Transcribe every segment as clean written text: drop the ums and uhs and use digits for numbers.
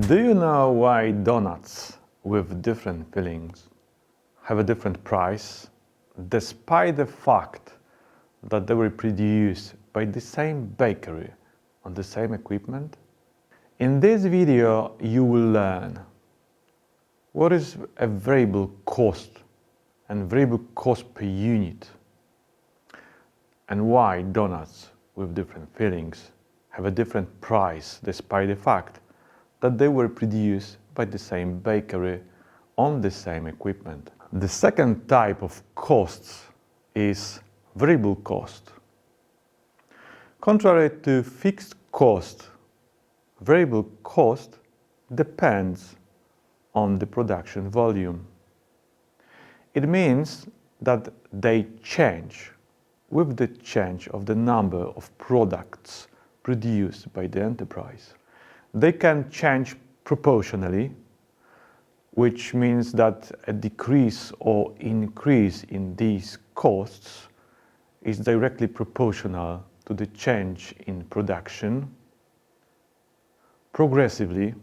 Do you know why donuts with different fillings have a different price, despite the fact that they were produced by the same bakery on the same equipment? In this video, you will learn what is a variable cost and variable cost per unit, and why donuts with different fillings have a different price despite the fact that they were produced by the same bakery on the same equipment. The second type of costs is variable cost. Contrary to fixed cost, variable cost depends on the production volume. It means that they change with the change of the number of products produced by the enterprise. They can change proportionally, which means that a decrease or increase in these costs is directly proportional to the change in production. Progressively,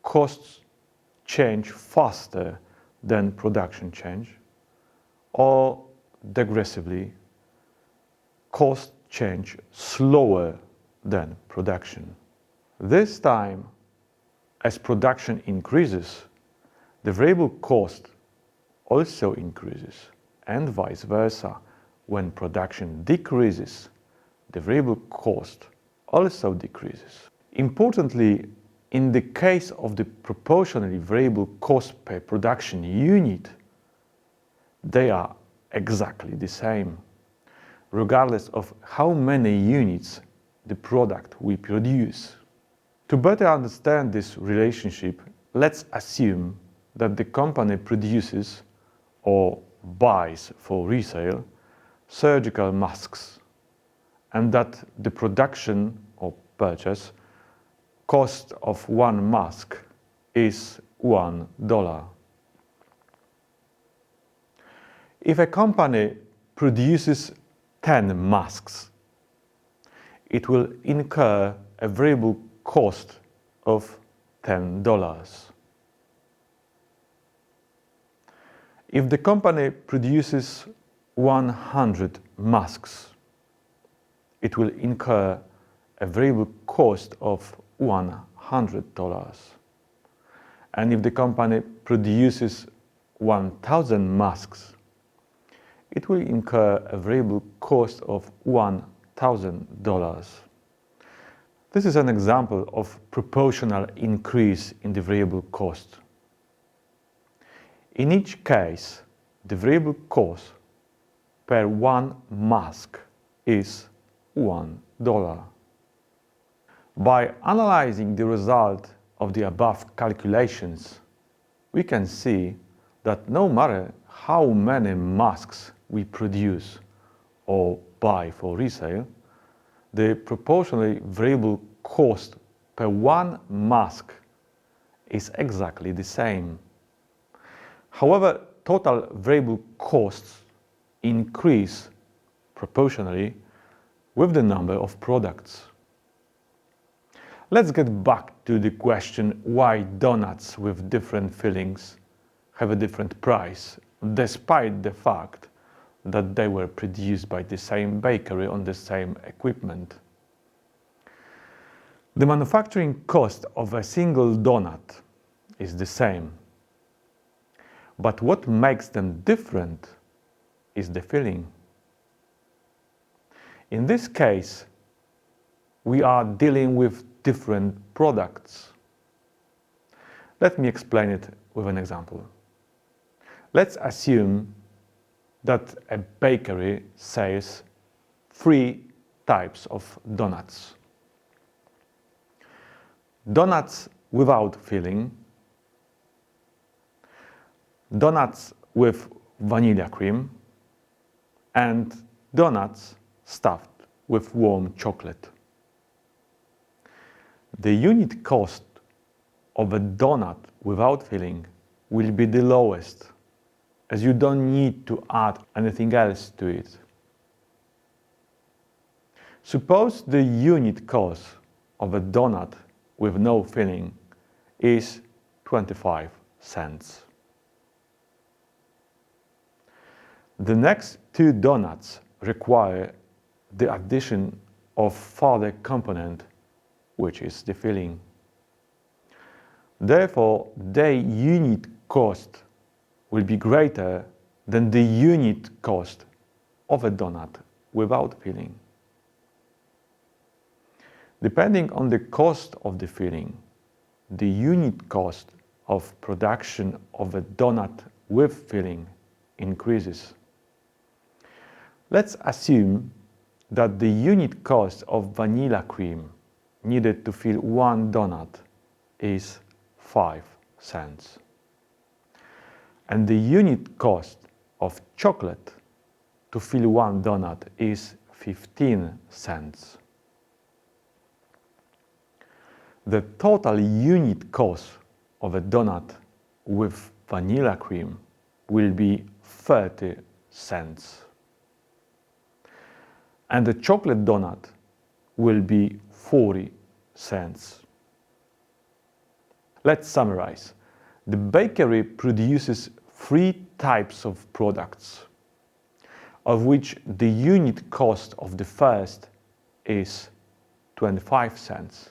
costs change faster than production change, or digressively, costs change slower than production. This time, as production increases, the variable cost also increases, and vice versa. When production decreases, the variable cost also decreases. Importantly, in the case of the proportionally variable cost per production unit, they are exactly the same, regardless of how many units the product we produce. To better understand this relationship, let's assume that the company produces or buys for resale surgical masks, and that the production or purchase cost of one mask is $1. If a company produces 10 masks, it will incur a variable cost of $10. If the company produces 100 masks, it will incur a variable cost of $100. And if the company produces 1,000 masks, it will incur a variable cost of $1,000. This is an example of proportional increase in the variable cost. In each case, the variable cost per one mask is $1. By analyzing the result of the above calculations, we can see that no matter how many masks we produce or buy for resale, the proportionally variable cost per one mask is exactly the same. However, total variable costs increase proportionally with the number of products. Let's get back to the question why donuts with different fillings have a different price, despite the fact that they were produced by the same bakery on the same equipment. The manufacturing cost of a single donut is the same, but what makes them different is the filling. In this case, we are dealing with different products. Let me explain it with an example. Let's assume that a bakery sells 3 types of donuts. Donuts without filling, donuts with vanilla cream, and donuts stuffed with warm chocolate. The unit cost of a donut without filling will be the lowest, as you don't need to add anything else to it. Suppose the unit cost of a donut with no filling is 25 cents. The next two donuts require the addition of further component, which is the filling. Therefore, their unit cost will be greater than the unit cost of a donut without filling. Depending on the cost of the filling, the unit cost of production of a donut with filling increases. Let's assume that the unit cost of vanilla cream needed to fill one donut is 5 cents. And the unit cost of chocolate to fill one donut is 15 cents. The total unit cost of a donut with vanilla cream will be 30 cents. And the chocolate donut will be 40 cents. Let's summarize. The bakery produces 3 types of products, of which the unit cost of the first is 25 cents.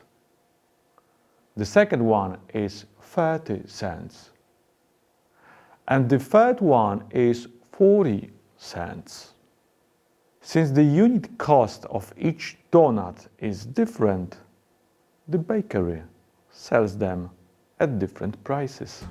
The second one is 30 cents. And the third one is 40 cents. Since the unit cost of each donut is different, the bakery sells them at different prices.